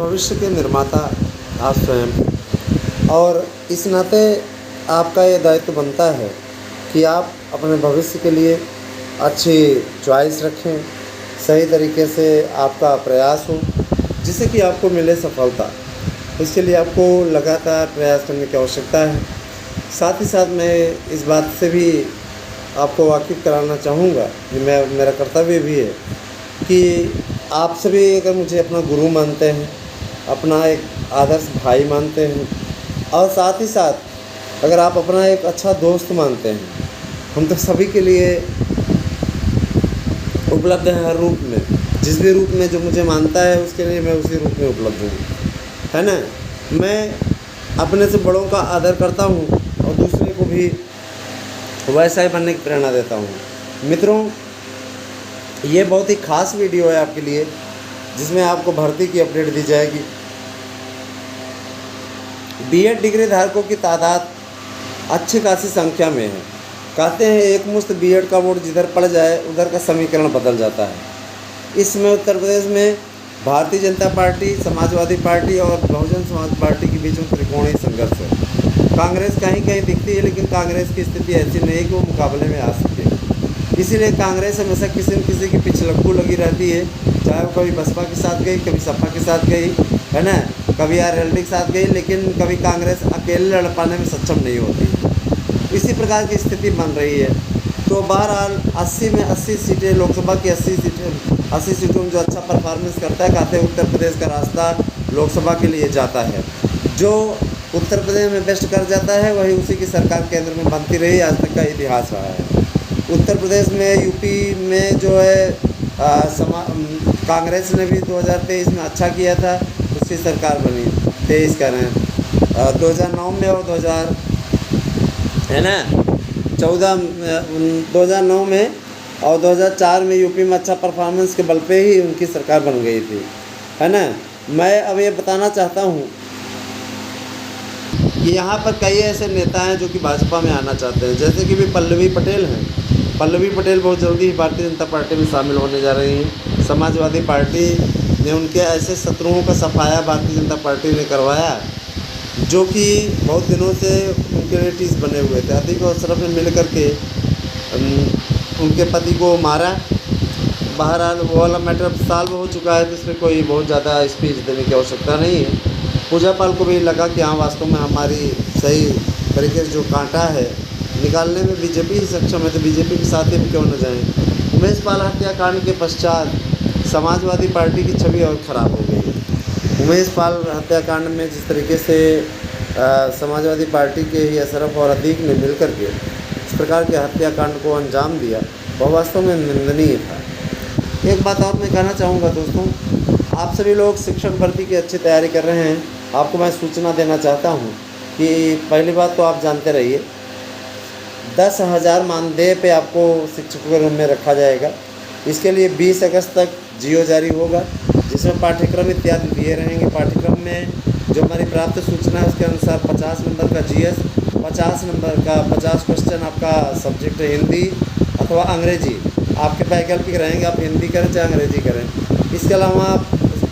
भविष्य के निर्माता आप स्वयं, और इस नाते आपका ये दायित्व बनता है कि आप अपने भविष्य के लिए अच्छी चॉइस रखें, सही तरीके से आपका प्रयास हो जिससे कि आपको मिले सफलता। इसके लिए आपको लगातार प्रयास करने की आवश्यकता है। साथ ही साथ मैं इस बात से भी आपको वाकिफ़ कराना चाहूँगा कि मेरा कर्तव्य भी है कि आप सभी अगर मुझे अपना गुरु मानते हैं, अपना एक आदर्श भाई मानते हैं, और साथ ही साथ अगर आप अपना एक अच्छा दोस्त मानते हैं, हम तो सभी के लिए उपलब्ध हैं हर रूप में। जिस भी रूप में जो मुझे मानता है उसके लिए मैं उसी रूप में उपलब्ध हूँ, है ना। मैं अपने से बड़ों का आदर करता हूँ और दूसरे को भी वैसा ही बनने की प्रेरणा देता हूँ। मित्रों, ये बहुत ही ख़ास वीडियो है आपके लिए जिसमें आपको भर्ती की अपडेट दी जाएगी। बीएड डिग्री धारकों की तादाद अच्छी खासी संख्या में है। कहते हैं एक मुश्त बीएड का वोट जिधर पड़ जाए उधर का समीकरण बदल जाता है। इसमें उत्तर प्रदेश में भारतीय जनता पार्टी, समाजवादी पार्टी और बहुजन समाज पार्टी के बीच में त्रिकोणीय संघर्ष है। कांग्रेस कहीं कहीं दिखती है, लेकिन कांग्रेस की स्थिति ऐसी नहीं कि वो मुकाबले में आ सके। इसीलिए कांग्रेस हमेशा किसी न किसी की पिछलग्गू लगी रहती है, चाहे वो कभी बसपा के साथ गई, कभी सपा के साथ गई, है ना, कभी आरएलडी के साथ गई, लेकिन कभी कांग्रेस अकेले लड़ पाने में सक्षम नहीं होती। इसी प्रकार की स्थिति बन रही है। तो बहरहाल 80 में 80 सीटें, लोकसभा की 80 सीटों में जो अच्छा परफॉर्मेंस करता है, कहते हैं उत्तर प्रदेश का रास्ता लोकसभा के लिए जाता है। जो उत्तर प्रदेश में बेस्ट कर जाता है वही उसी की सरकार केंद्र में बनती रही, आज तक का इतिहास रहा है। उत्तर प्रदेश में, यूपी में जो है कांग्रेस ने भी 2023 में अच्छा किया था, उसकी सरकार बनी। 23 कह रहे हैं, 2009 में और 2009 में और 2004 में यूपी में अच्छा परफॉर्मेंस के बल पे ही उनकी सरकार बन गई थी, है ना। मैं अब ये बताना चाहता हूँ कि यहाँ पर कई ऐसे नेता हैं जो कि भाजपा में आना चाहते हैं, जैसे कि भी पल्लवी पटेल हैं। पल्लवी पटेल बहुत जल्दी ही भारतीय जनता पार्टी में शामिल होने जा रही हैं। समाजवादी पार्टी ने उनके ऐसे शत्रुओं का सफाया भारतीय जनता पार्टी ने करवाया जो कि बहुत दिनों से उनके रिलेटिव्स बने हुए थे। अतीक और अशरफ ने मिल करके उनके पति को मारा। बहरहाल वो वाला मैटर सॉल्व हो चुका है, तो इसमें कोई बहुत ज़्यादा स्पीच देने की आवश्यकता नहीं है। पूजा पाल को भी लगा कि हाँ, वास्तव में हमारी सही तरीके से जो कांटा है निकालने में बीजेपी ही सक्षम है, तो बीजेपी के साथ ही क्यों न जाएं। उमेश पाल हत्याकांड के पश्चात समाजवादी पार्टी की छवि और ख़राब हो गई। उमेश पाल हत्याकांड में जिस तरीके से समाजवादी पार्टी के ही अशरफ और अतीक ने मिलकर के इस प्रकार के हत्याकांड को अंजाम दिया, वह वास्तव में निंदनीय था। एक बात और मैं कहना चाहूँगा दोस्तों, आप सभी लोग शिक्षक भर्ती की अच्छी तैयारी कर रहे हैं। आपको मैं सूचना देना चाहता हूँ कि पहली बात तो आप जानते रहिए, 10,000 मानदेय पे आपको शिक्षकों के रूम में रखा जाएगा। इसके लिए 20 अगस्त तक जियो जारी होगा, जिसमें पाठ्यक्रम इत्यादि दिए रहेंगे। पाठ्यक्रम में जो हमारी प्राप्त सूचना है उसके अनुसार 50 नंबर का जीएस, 50 नंबर का 50 क्वेश्चन आपका सब्जेक्ट हिंदी अथवा अंग्रेजी, आपके वैकल्पिक रहेंगे, आप हिंदी करें चाहे अंग्रेजी करें। इसके अलावा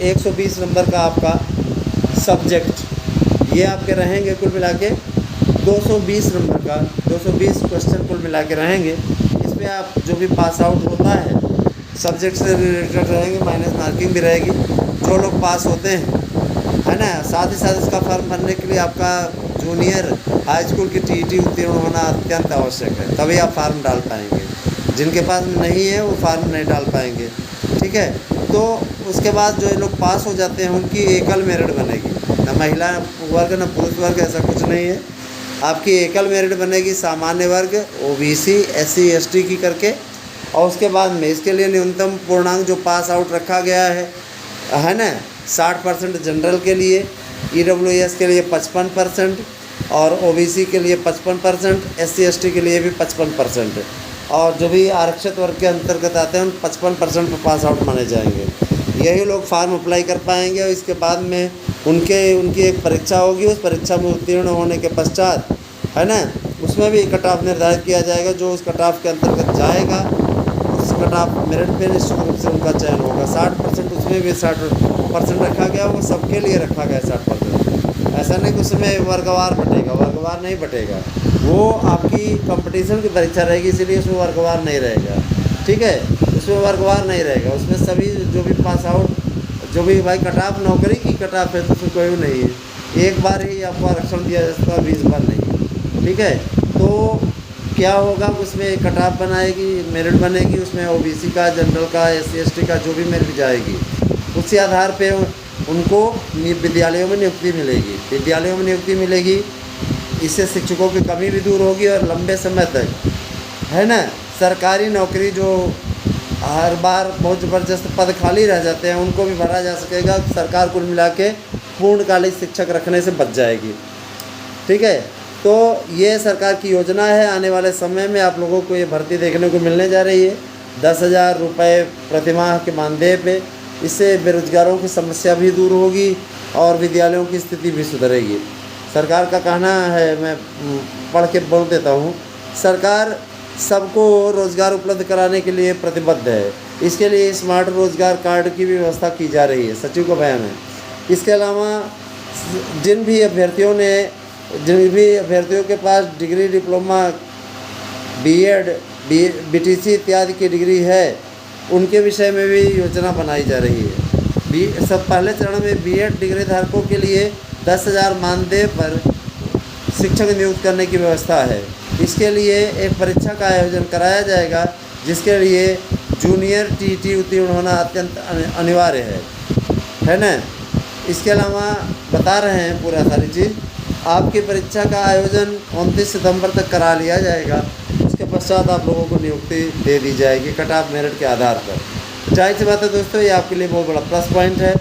120 नंबर का आपका सब्जेक्ट, ये आपके रहेंगे। कुल मिला के 220 नंबर का 220 क्वेश्चन कुल मिला के रहेंगे। इसमें आप जो भी पास आउट होता है सब्जेक्ट से रिलेटेड रहेंगे, माइनस मार्किंग भी रहेगी जो लोग पास होते हैं, है ना। साथ ही साथ इसका फॉर्म भरने के लिए आपका जूनियर हाई स्कूल की टीईटी उत्तीर्ण होना अत्यंत आवश्यक है, तभी आप फार्म डाल पाएंगे। जिनके पास नहीं है वो फार्म नहीं डाल पाएंगे, ठीक है। तो उसके बाद जो लोग पास हो जाते हैं उनकी एकल मेरिट बनेगी, ना महिला वर्ग ना पुरुष वर्ग, ऐसा कुछ नहीं है। आपकी एकल मेरिट बनेगी सामान्य वर्ग, ओबीसी, एससी एसटी की करके। और उसके बाद में इसके लिए न्यूनतम पूर्णांक जो पास आउट रखा गया है ना, 60% जनरल के लिए, ईडब्ल्यूएस के लिए 55% और ओबीसी के लिए 55%, एससी एसटी के लिए भी 55%, और जो भी आरक्षित वर्ग के अंतर्गत आते हैं उन 55% पर पास आउट माने जाएंगे। यही लोग फार्म अप्लाई कर पाएंगे और इसके बाद में उनकी एक परीक्षा होगी। उस परीक्षा में उत्तीर्ण होने के पश्चात, है ना, उसमें भी कट ऑफ निर्धारित किया जाएगा। जो उस कट ऑफ के अंतर्गत जाएगा उस कट ऑफ मेरिट पे निश्चित रूप से उनका चयन होगा। 60% उसमें भी 60 परसेंट रखा गया वो सबके लिए रखा गया 60%। ऐसा नहीं कि उसमें वर्गवार बटेगा, वर्गवार नहीं बटेगा, वो आपकी कंपटीशन की परीक्षा रहेगी, इसीलिए उसमें वर्गवार नहीं रहेगा। ठीक है, उसमें वर्गवार नहीं रहेगा, उसमें सभी जो भी पास आउट, जो भी भाई कट ऑफ नौकरी की कट ऑफ है तो उसमें कोई नहीं है, एक बार ही आपको आरक्षण दिया जा सकता है, 20 बार नहीं। ठीक है, तो क्या होगा, उसमें कट ऑफ बनाएगी, मेरिट बनेगी, उसमें ओबीसी का, जनरल का, SC ST का जो भी मेरिट जाएगी, उसी आधार पे उनको विद्यालयों में नियुक्ति मिलेगी। विद्यालयों में नियुक्ति मिलेगी, इससे शिक्षकों की कमी भी दूर होगी और लंबे समय तक, है ना, सरकारी नौकरी जो हर बार बहुत ज़बरदस्त पद खाली रह जाते हैं उनको भी भरा जा सकेगा। सरकार कुल मिला के पूर्णकालिक शिक्षक रखने से बच जाएगी। ठीक है, तो ये सरकार की योजना है। आने वाले समय में आप लोगों को ये भर्ती देखने को मिलने जा रही है 10,000 रुपये प्रतिमाह के मानदेय पे। इससे बेरोजगारों की समस्या भी दूर होगी और विद्यालयों की स्थिति भी सुधरेगी। सरकार का कहना है, मैं पढ़ के बोल देता हूँ, सरकार सबको रोज़गार उपलब्ध कराने के लिए प्रतिबद्ध है। इसके लिए स्मार्ट रोज़गार कार्ड की भी व्यवस्था की जा रही है, सचिव का बयान है। इसके अलावा जिन भी अभ्यर्थियों के पास डिग्री, डिप्लोमा, BEd, BTC इत्यादि की डिग्री है, उनके विषय में भी योजना बनाई जा रही है। सब पहले चरण में BEd डिग्री धारकों के लिए 10,000 मानदेय पर शिक्षक नियुक्त करने की व्यवस्था है। इसके लिए एक परीक्षा का आयोजन कराया जाएगा, जिसके लिए जूनियर TET उत्तीर्ण होना अत्यंत अनिवार्य है ना। इसके अलावा बता रहे हैं पूरा सारी चीज़, आपकी परीक्षा का आयोजन 29 सितंबर तक करा लिया जाएगा। उसके पश्चात आप लोगों को नियुक्ति दे दी जाएगी कट ऑफ मेरिट के आधार पर। जाहिर सी बात है दोस्तों, ये आपके लिए बहुत बड़ा प्लस पॉइंट है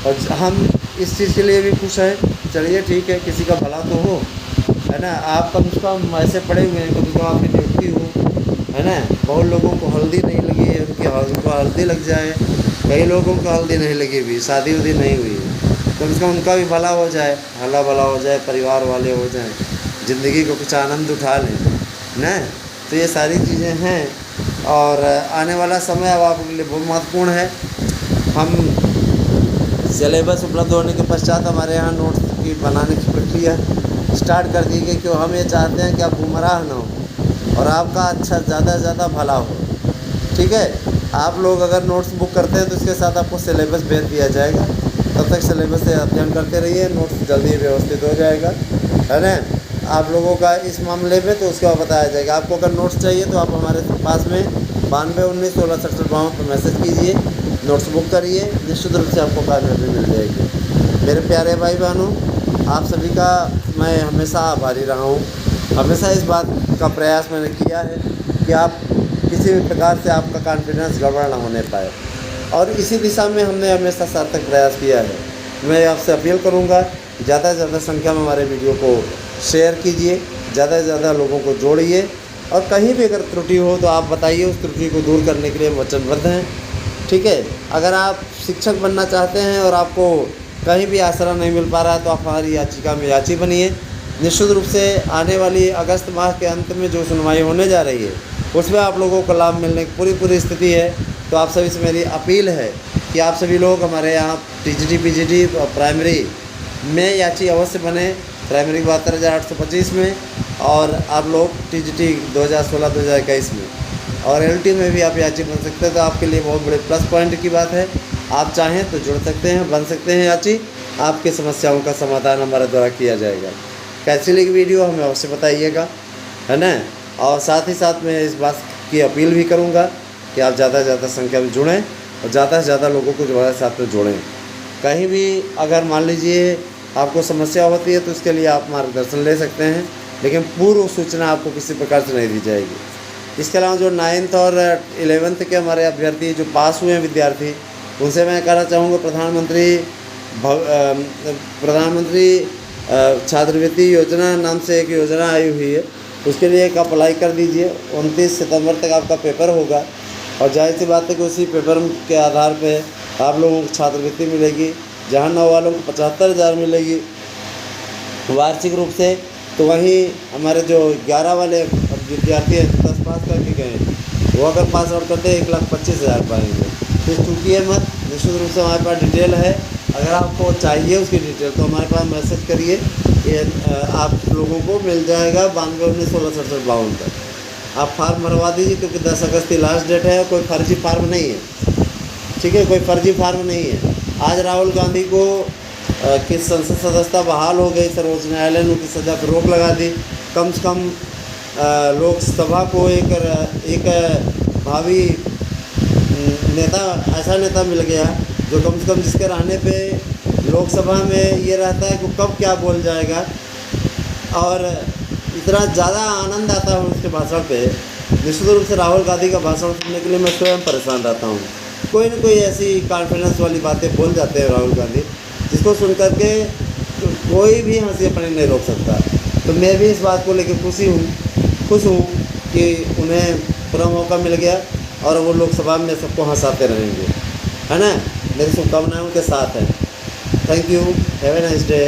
और हम इस चीज़ के लिए भी खुश हैं। चलिए ठीक है, किसी का भला तो हो, है ना। आप कम से कम ऐसे पढ़े हुए हैं, कम से कम आपकी नियुक्ति हो, है ना। बहुत लोगों को हल्दी नहीं लगी है, उनको हल्दी लग जाए, कई लोगों को हल्दी नहीं लगी हुई, शादी उदी नहीं हुई है, कम से कम उनका भी भला हो जाए, हला भला हो जाए, परिवार वाले हो जाएं, ज़िंदगी को कुछ आनंद उठा लें ना। तो ये सारी चीज़ें हैं और आने वाला समय अब आपके लिए बहुत महत्वपूर्ण है। हम सिलेबस उपलब्ध होने के पश्चात हमारे यहाँ नोट्स की बनाने की प्रक्रिया स्टार्ट कर दी गई, क्यों हम ये चाहते हैं कि आप गुमराह ना हो और आपका अच्छा ज़्यादा से ज़्यादा भला हो। ठीक है, आप लोग अगर नोट्स बुक करते हैं तो उसके साथ आपको सिलेबस भेज दिया जाएगा, तब तक सिलेबस से अध्ययन करते रहिए, नोट्स जल्दी व्यवस्थित हो जाएगा, है ना। आप लोगों का इस मामले में तो उसके बाद बताया जाएगा। आपको अगर नोट्स चाहिए तो आप हमारे पास में 92 19 16 67 पर मैसेज कीजिए, नोट्स बुक करिए, निश्चित रूप से आपको कामयाबी मिल जाएगी। मेरे प्यारे भाई बहनों, आप सभी का मैं हमेशा आभारी रहा हूँ। हमेशा इस बात का प्रयास मैंने किया है कि आप किसी भी प्रकार से आपका कॉन्फिडेंस गड़बड़ ना होने पाए, और इसी दिशा में हमने हमेशा सार्थक प्रयास किया है। मैं आपसे अपील करूँगा, ज़्यादा से ज़्यादा संख्या में हमारे वीडियो को शेयर कीजिए, ज़्यादा से ज़्यादा लोगों को जोड़िए, और कहीं भी अगर त्रुटि हो तो आप बताइए, उस त्रुटि को दूर करने के लिए वचनबद्ध हैं। ठीक है, अगर आप शिक्षक बनना चाहते हैं और आपको कहीं भी आसरा नहीं मिल पा रहा है तो आप हमारी याचिका में याची बनिए। निश्चित रूप से आने वाली अगस्त माह के अंत में जो सुनवाई होने जा रही है उसमें आप लोगों को लाभ मिलने की पूरी स्थिति है। तो आप सभी से मेरी अपील है कि आप सभी लोग हमारे यहाँ TGT PGT प्राइमरी में याची अवश्य बने, प्राइमरी 72,825 में, और आप लोग TGT 2016-2021 में, और LT में भी आप याची बन सकते हैं। तो आपके लिए बहुत बड़े प्लस पॉइंट की बात है। आप चाहें तो जुड़ सकते हैं, बन सकते हैं याची, आपकी समस्याओं का समाधान हमारे द्वारा किया जाएगा। कैसी लगी वीडियो हमें अवश्य बताइएगा, है ना। और साथ ही साथ मैं इस बात की अपील भी करूँगा कि आप ज़्यादा से ज़्यादा संख्या में जुड़ें और ज़्यादा से ज़्यादा लोगों को जो है साथ में जोड़ें। कहीं भी अगर मान लीजिए आपको समस्या होती है तो उसके लिए आप मार्गदर्शन ले सकते हैं, लेकिन पूर्व सूचना आपको किसी प्रकार से नहीं दी जाएगी। इसके अलावा जो 9th और 11th के हमारे अभ्यर्थी जो पास हुए हैं विद्यार्थी, उनसे मैं कहना चाहूँगा, प्रधानमंत्री छात्रवृत्ति योजना नाम से एक योजना आई हुई है, उसके लिए एक अप्लाई कर दीजिए। 29 सितंबर तक आपका पेपर होगा और जाहिर सी बात है कि उसी पेपर के आधार पे आप लोगों को छात्रवृत्ति मिलेगी। जहाँ 9 वालों को 75,000 मिलेगी वार्षिक रूप से, तो वहीं हमारे जो 11 वाले विद्यार्थी हैं 10 पास करके गए हैं, वो अगर पास आउट करते हैं 1,25,000 पाएंगे। तो चूँकि मत, निश्चित रूप से हमारे पास डिटेल है अगर आपको चाहिए उसकी डिटेल तो हमारे पास मैसेज करिए, ये आप लोगों को मिल जाएगा 92/19/16 का। आप फार्म भरवा दीजिए, क्योंकि 10 अगस्त की लास्ट डेट है। कोई फर्जी फार्म नहीं है, ठीक है, कोई फर्जी फार्म नहीं है। आज राहुल गांधी को की संसद सदस्यता बहाल हो गई, सर्वोच्च न्यायालय ने उनकी सज़ा पर रोक लगा दी। कम से कम लोकसभा को एक भावी नेता, ऐसा नेता मिल गया जो कम से कम जिसके रहने पे लोकसभा में ये रहता है कि कब क्या बोल जाएगा। और इतना ज़्यादा आनंद आता है उसके भाषण पे, निश्चित रूप से राहुल गांधी का भाषण सुनने के लिए मैं स्वयं परेशान रहता हूँ। कोई न कोई ऐसी कॉन्फिडेंस वाली बातें बोल जाते हैं राहुल गांधी, जिसको सुन करके कोई भी हंसी अपनी नहीं रोक सकता। तो मैं भी इस बात को लेकर खुश हूँ कि उन्हें पूरा मौका मिल गया और वो लोकसभा में सबको हंसाते रहेंगे, है ना। मेरी शुभकामनाएं उनके साथ हैं। Thank you, have a nice day.